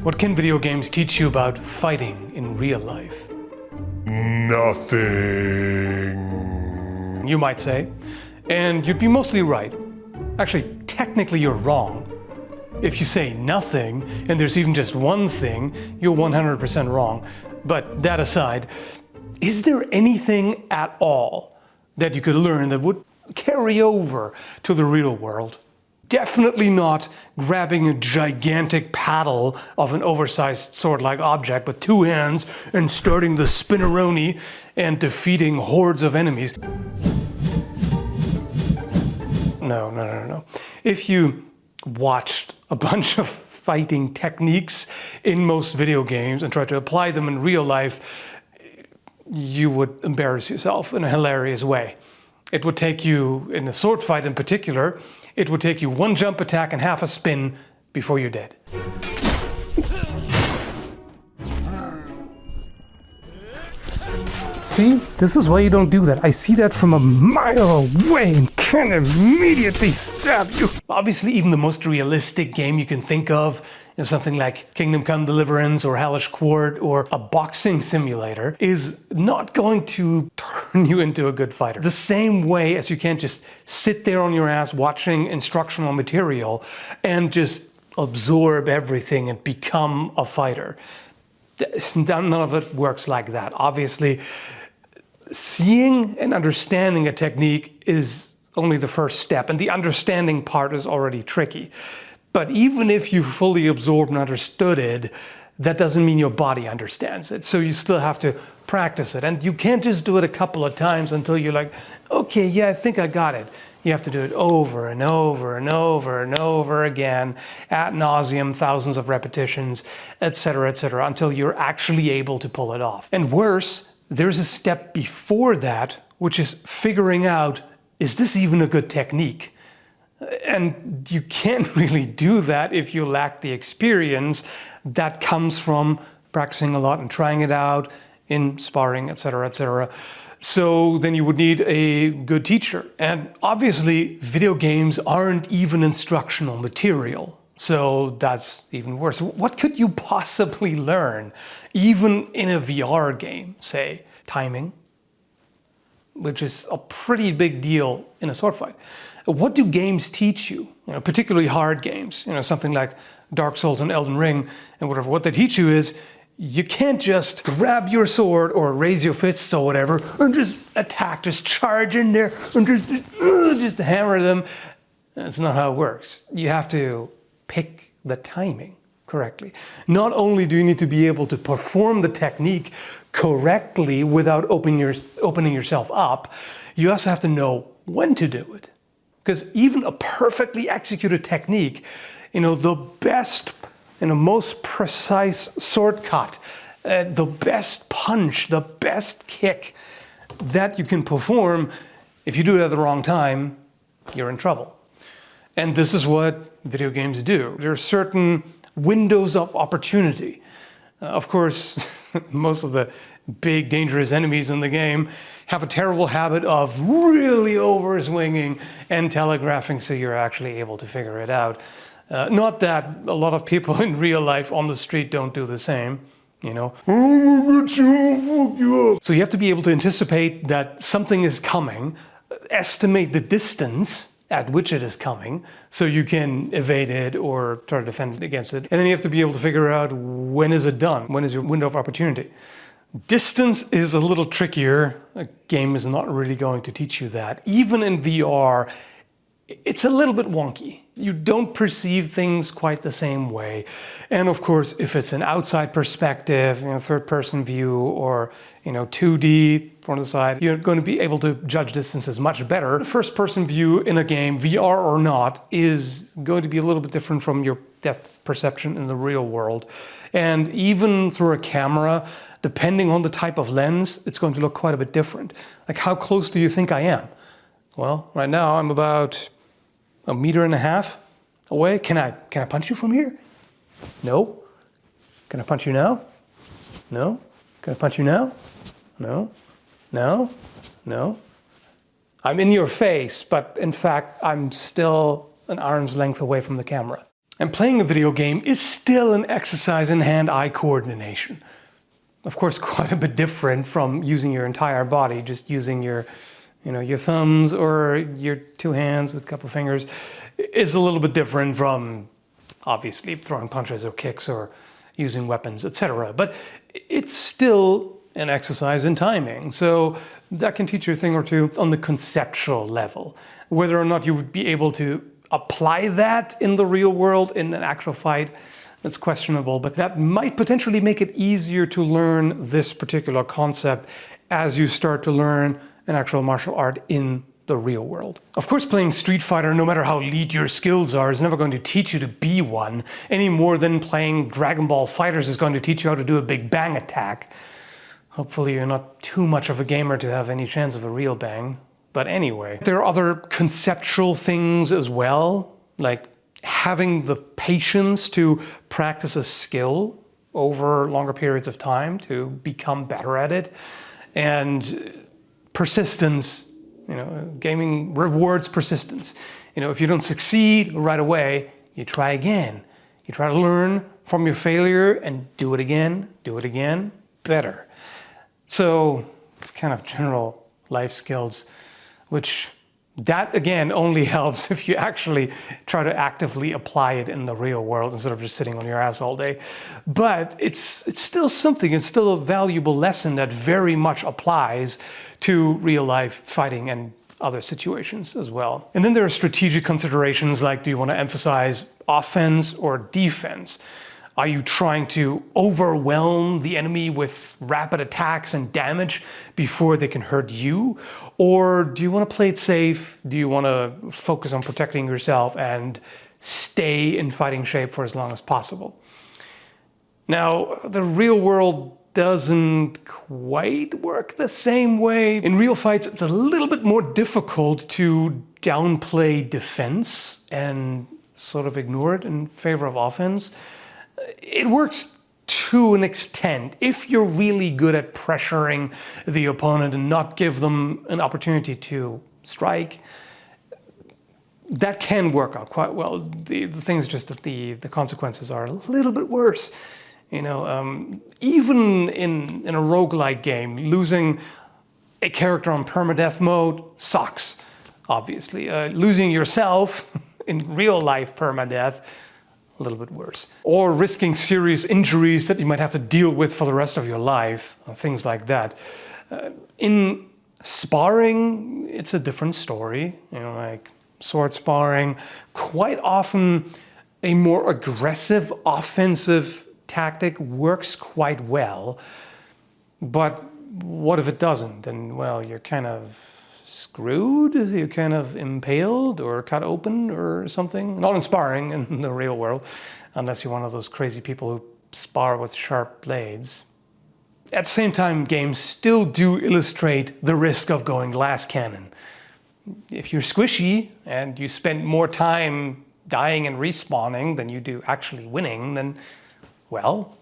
What can video games teach you about fighting in real life? Nothing. You might say, and you'd be mostly right. Actually, technically you're wrong. If you say nothing, and there's even just one thing, you're 100% wrong. But that aside, is there anything at all that you could learn that would carry over to the real world? Definitely not grabbing a gigantic paddle of an oversized sword-like object with two hands and starting the spinneroni and defeating hordes of enemies. No. If you watched a bunch of fighting techniques in most video games and tried to apply them in real life, you would embarrass yourself in a hilarious way. It would take you, in a sword fight in particular, it would take you one jump attack and half a spin before you're dead. See, this is why you don't do that. I see that from a mile away and can immediately stab you. Obviously, even the most realistic game you can think of, something like Kingdom Come Deliverance or Hellish Quart or a boxing simulator, is not going to turn you into a good fighter. The same way as you can't just sit there on your ass watching instructional material and just absorb everything and become a fighter. None of it works like that. Obviously, seeing and understanding a technique is only the first step, and the understanding part is already tricky. But even if you fully absorbed and understood it, that doesn't mean your body understands it. So you still have to practice it. And you can't just do it a couple of times until you're like, okay, yeah, I think I got it. You have to do it over and over and over and over again, ad nauseum, thousands of repetitions, etc., until you're actually able to pull it off. And worse, there's a step before that, which is figuring out, is this even a good technique? And you can't really do that if you lack the experience that comes from practicing a lot and trying it out in sparring, etc. So then you would need a good teacher. And obviously, video games aren't even instructional material. So that's even worse. What could you possibly learn, even in a VR game, say? Timing, which is a pretty big deal in a sword fight. What do games teach you? Particularly hard games, something like Dark Souls and Elden Ring and whatever. What they teach you is you can't just grab your sword or raise your fists or whatever and just attack, just charge in there and just hammer them. That's not how it works. You have to pick the timing correctly. Not only do you need to be able to perform the technique correctly without opening yourself up, you also have to know when to do it. Because even a perfectly executed technique, the best, most precise sword cut, the best punch, the best kick that you can perform, if you do it at the wrong time, you're in trouble. And this is what video games do. There are certain windows of opportunity. Of course, most of the big dangerous enemies in the game have a terrible habit of really overswinging and telegraphing so you're actually able to figure it out. Not that a lot of people in real life on the street don't do the same, So you have to be able to anticipate that something is coming, estimate the distance at which it is coming, so you can evade it or try to defend against it. And then you have to be able to figure out, when is it done? When is your window of opportunity? Distance is a little trickier. A game is not really going to teach you that. Even in VR, it's a little bit wonky. You don't perceive things quite the same way. And of course, if it's an outside perspective, third-person view, or 2D from the side, you're going to be able to judge distances much better. First-person view in a game, VR or not, is going to be a little bit different from your depth perception in the real world. And even through a camera, depending on the type of lens, it's going to look quite a bit different. Like, how close do you think I am? Well, right now I'm about 1.5 meters away. Can I punch you from here? No. Can I punch you now? No. Can I punch you now? No. No. No. I'm in your face, but in fact, I'm still an arm's length away from the camera. And playing a video game is still an exercise in hand-eye coordination. Of course, quite a bit different from using your entire body, just using your thumbs or your two hands with a couple fingers is a little bit different from, obviously, throwing punches or kicks or using weapons, etc. But it's still an exercise in timing, so that can teach you a thing or two on the conceptual level. Whether or not you would be able to apply that in the real world in an actual fight, that's questionable, but that might potentially make it easier to learn this particular concept as you start to learn an actual martial art in the real world. Of course, playing Streetfighter, no matter how elite your skills are, is never going to teach you to be one, any more than playing Dragon Ball FighterZ is going to teach you how to do a big bang attack. Hopefully you're not too much of a gamer to have any chance of a real bang. But anyway, there are other conceptual things as well, like having the patience to practice a skill over longer periods of time to become better at it, and persistence. Gaming rewards persistence. If you don't succeed right away, you try again. You try to learn from your failure and do it again, better. So, kind of general life skills, which that again only helps if you actually try to actively apply it in the real world instead of just sitting on your ass all day. But it's still something, it's still a valuable lesson that very much applies to real life fighting and other situations as well. And then there are strategic considerations like, do you want to emphasize offense or defense? Are you trying to overwhelm the enemy with rapid attacks and damage before they can hurt you? Or do you want to play it safe? Do you want to focus on protecting yourself and stay in fighting shape for as long as possible? Now, the real world doesn't quite work the same way. In real fights, it's a little bit more difficult to downplay defense and sort of ignore it in favor of offense. It works to an extent if you're really good at pressuring the opponent and not give them an opportunity to strike. That can work out quite well. The thing is just that the consequences are a little bit worse. Even in a roguelike game, losing a character on permadeath mode sucks, obviously. Losing yourself in real life permadeath, a little bit worse. Or risking serious injuries that you might have to deal with for the rest of your life, things like that. In sparring, it's a different story, like sword sparring. Quite often, a more aggressive, offensive tactic works quite well, but what if it doesn't? And well, you're kind of screwed, you're kind of impaled or cut open or something. Not in sparring in the real world, unless you're one of those crazy people who spar with sharp blades. At the same time, games still do illustrate the risk of going glass cannon. If you're squishy and you spend more time dying and respawning than you do actually winning, then well,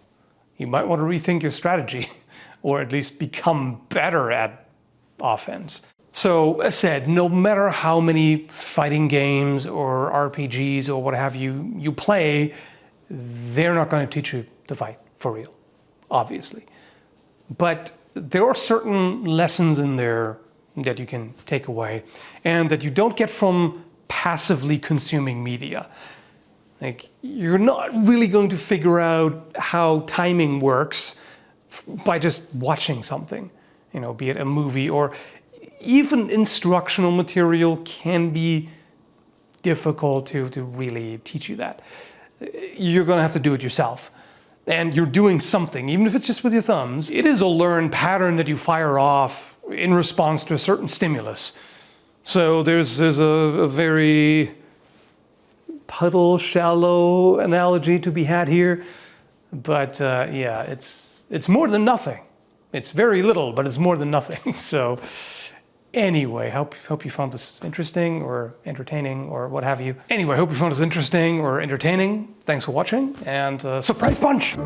you might want to rethink your strategy or at least become better at offense. So, as said, no matter how many fighting games or RPGs or what have you play, they're not going to teach you to fight for real, obviously. But there are certain lessons in there that you can take away and that you don't get from passively consuming media. Like, you're not really going to figure out how timing works by just watching something, be it a movie or even instructional material can be difficult to really teach you that. You're going to have to do it yourself. And you're doing something, even if it's just with your thumbs. It is a learned pattern that you fire off in response to a certain stimulus. So there's a very puddle shallow analogy to be had here, but yeah, it's more than nothing. It's very little, but it's more than nothing. So anyway, hope you found this interesting or entertaining or what have you. Anyway, hope you found this interesting or entertaining. Thanks for watching, and surprise punch!